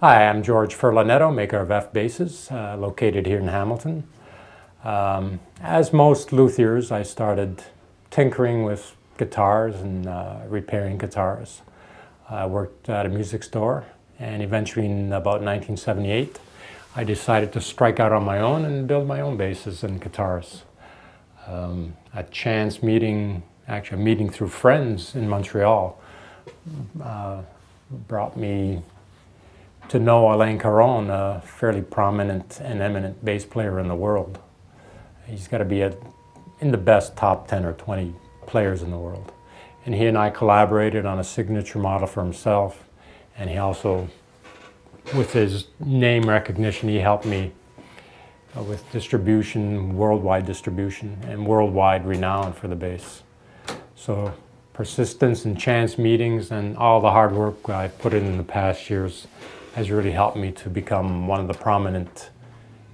Hi, I'm Jorge Furlanetto, maker of F basses, located here in Hamilton. As most luthiers, I started tinkering with guitars and repairing guitars. I worked at a music store, and eventually in about 1978, I decided to strike out on my own and build my own basses and guitars. A chance meeting, actually a meeting through friends in Montreal, brought me to know Alain Caron, a fairly prominent and eminent bass player in the world. He's got to be in the best top 10 or 20 players in the world. And he and I collaborated on a signature model for himself, and he also, with his name recognition, he helped me with distribution, worldwide distribution, and worldwide renown for the bass. So persistence and chance meetings and all the hard work I've put in the past years has really helped me to become one of the prominent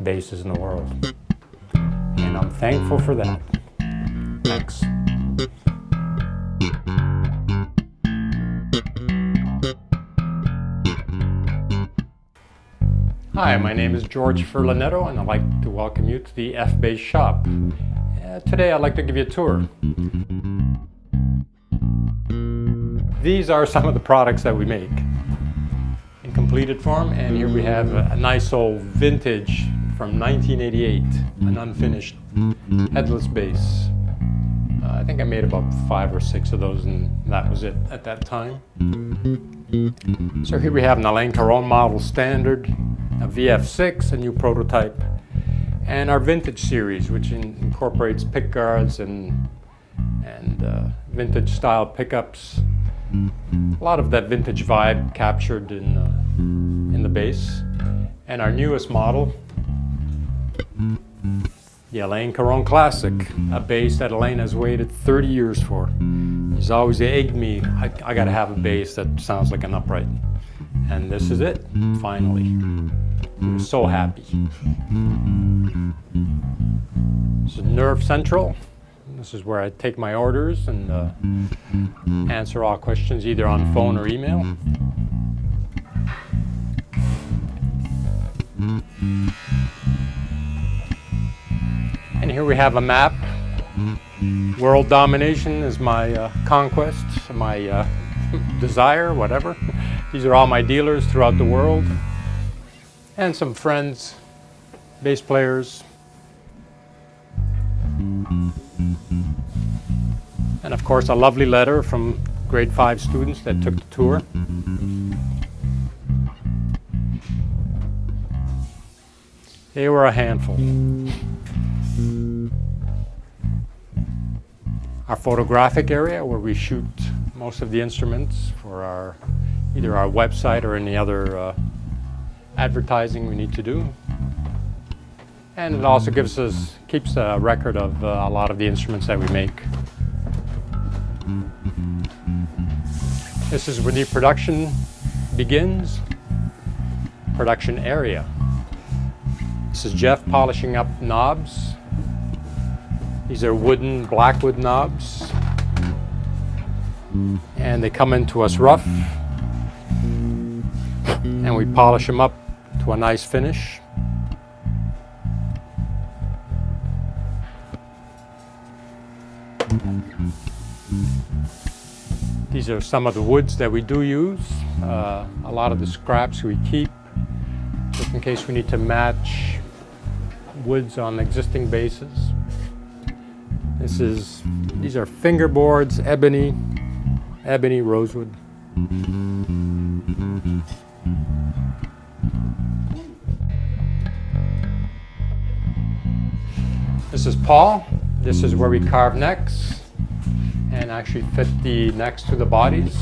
basses in the world. And I'm thankful for that. Thanks. Hi, my name is Jorge Furlanetto, and I'd like to welcome you to the F Bass shop. Today I'd like to give you a tour. These are some of the products that we make in completed form, and here we have a nice old vintage from 1988, an unfinished headless bass. I think I made about 5 or 6 of those, and that was it at that time. So here we have an Alain Caron model standard, a VF6, a new prototype, and our vintage series, which incorporates pick guards and vintage style pickups. A lot of that vintage vibe captured in the bass. And our newest model, the Alain Caron Classic, a bass that Alain has waited 30 years for. He's always egged me, I gotta have a bass that sounds like an upright. And this is it, finally. I'm so happy. This is Nerve Central. This is where I take my orders and answer all questions either on phone or email. And here we have a map. World domination is my conquest, my desire, whatever. These are all my dealers throughout the world. And some friends, bass players. And of course a lovely letter from grade 5 students that took the tour. They were a handful. Our photographic area, where we shoot most of the instruments for either our website or any other advertising we need to do. And it also keeps a record of a lot of the instruments that we make. This is where the production begins, production area. This is Jeff polishing up knobs. These are blackwood knobs. And they come into us rough. And we polish them up to a nice finish. These are some of the woods that we do use. A lot of the scraps we keep just in case we need to match woods on existing basses. These are fingerboards, ebony, rosewood. This is Paul. This is where we carve necks and actually fit the necks to the bodies,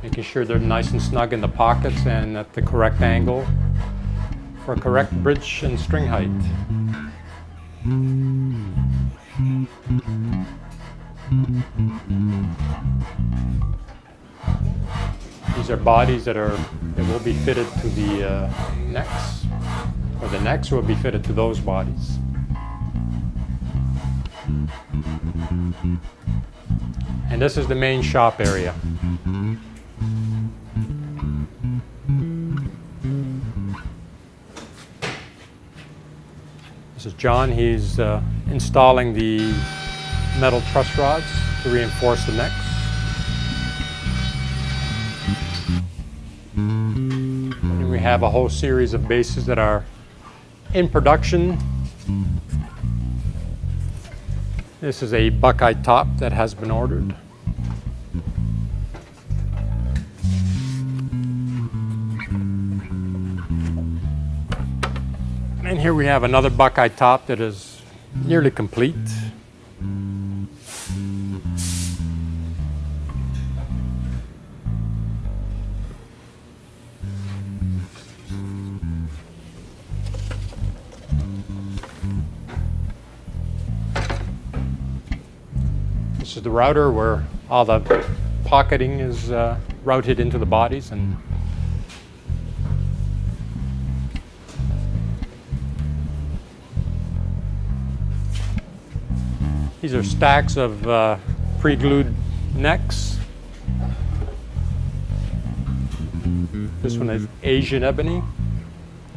making sure they're nice and snug in the pockets and at the correct angle for correct bridge and string height. These are bodies that will be fitted to the necks, or the necks will be fitted to those bodies. And this is the main shop area. This is John. He's installing the metal truss rods to reinforce the necks. And we have a whole series of bases that are in production. This is a Buckeye top that has been ordered. And here we have another Buckeye top that is nearly complete. This is the router where all the pocketing is routed into the bodies, and these are stacks of pre-glued necks. This one is Asian ebony,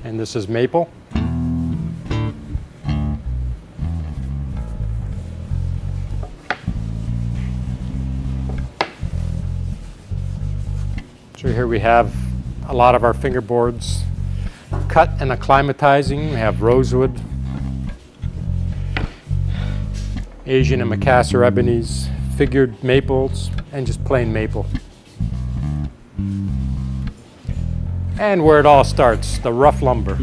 and this is maple. So here we have a lot of our fingerboards cut and acclimatizing. We have rosewood, Asian and Macassar ebonies, figured maples, and just plain maple. And where it all starts, the rough lumber.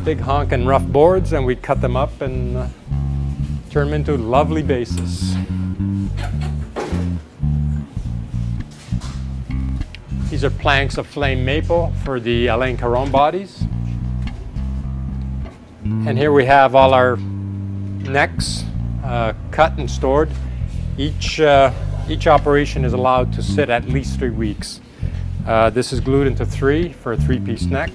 Big honkin' rough boards, and we cut them up and turn them into lovely bases. These are planks of flame maple for the Alain Caron bodies. And here we have all our necks cut and stored. Each operation is allowed to sit at least 3 weeks. This is glued into 3 for a 3-piece neck.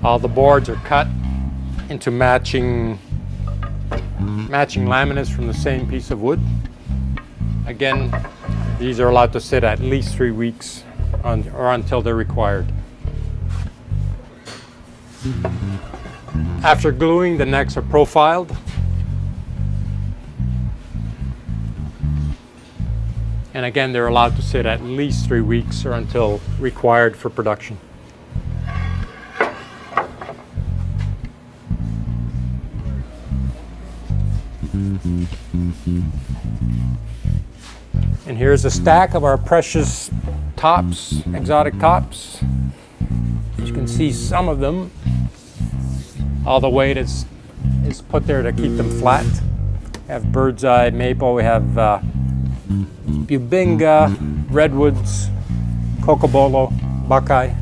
All the boards are cut into matching laminates from the same piece of wood. Again, these are allowed to sit at least 3 weeks or until they're required. After gluing, the necks are profiled. And again, they're allowed to sit at least 3 weeks or until required for production. And here's a stack of our precious tops, exotic tops. As you can see, some of them, all the weight is put there to keep them flat. We have bird's eye maple, we have bubinga, redwoods, cocobolo, buckeye.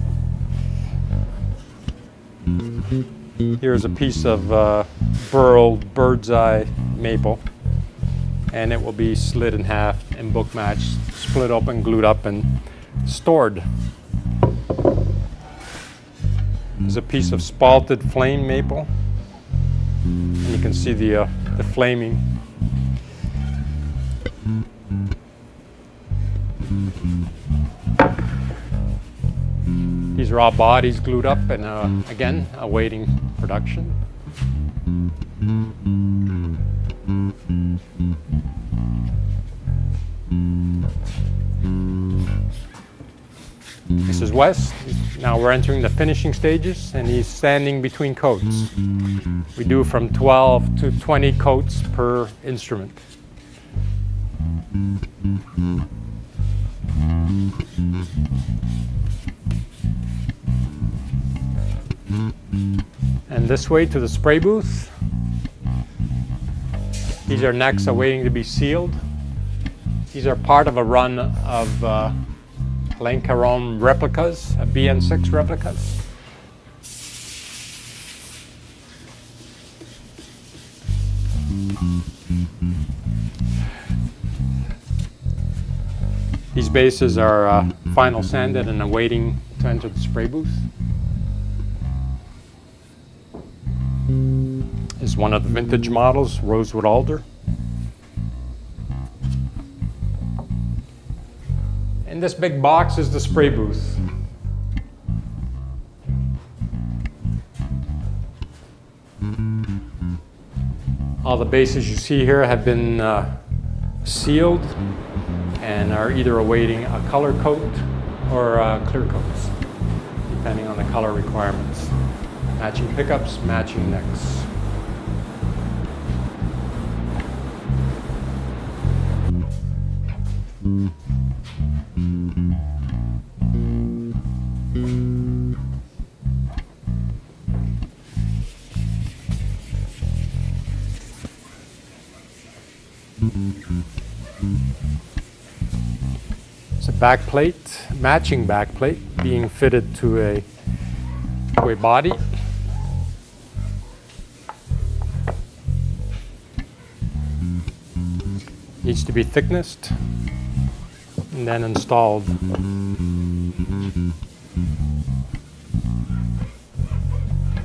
Here's a piece of burled bird's eye maple, and it will be slid in half and book matched, split open, glued up, and stored. There's a piece of spalted flame maple, and you can see the flaming. These are all bodies glued up and again awaiting production. This is Wes. Now we're entering the finishing stages, and he's standing between coats. We do from 12 to 20 coats per instrument. And this way to the spray booth. These are necks awaiting to be sealed. These are part of a run of Alain Caron replicas, BN6 replicas. These bases are final sanded and awaiting to enter the spray booth. This is one of the vintage models, rosewood alder. And this big box is the spray booth. All the bases you see here have been sealed and are either awaiting a color coat or clear coats, depending on the color requirements. Matching pickups, matching necks. It's a back plate, matching back plate, being fitted to a body. Needs to be thicknessed and then installed.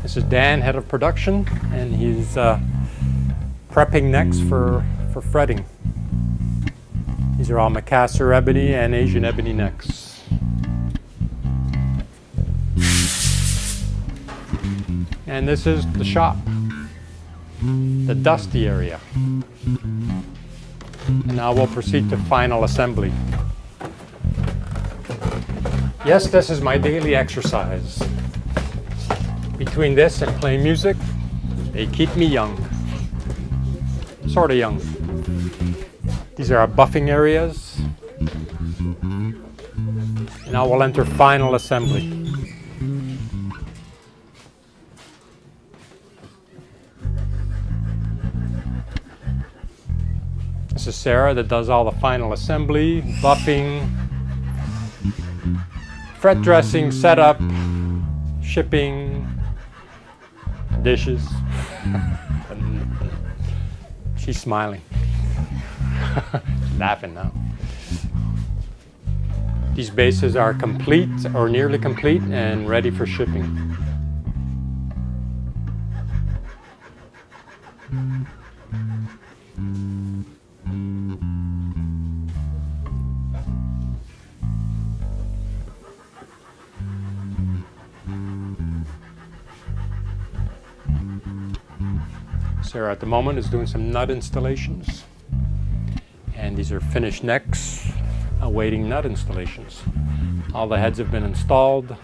This is Dan, head of production, and he's prepping necks for fretting. These are all Macassar ebony and Asian ebony necks. And this is the shop, the dusty area. And now we'll proceed to final assembly. Yes, this is my daily exercise. Between this and playing music, they keep me young. Sort of young. These are our buffing areas. Now we'll enter final assembly. This is Sarah that does all the final assembly, buffing, fret dressing, setup, shipping, dishes. She's smiling. Laughing now. These bases are complete or nearly complete and ready for shipping. Sarah at the moment is doing some nut installations. And these are finished necks awaiting nut installations. All the heads have been installed.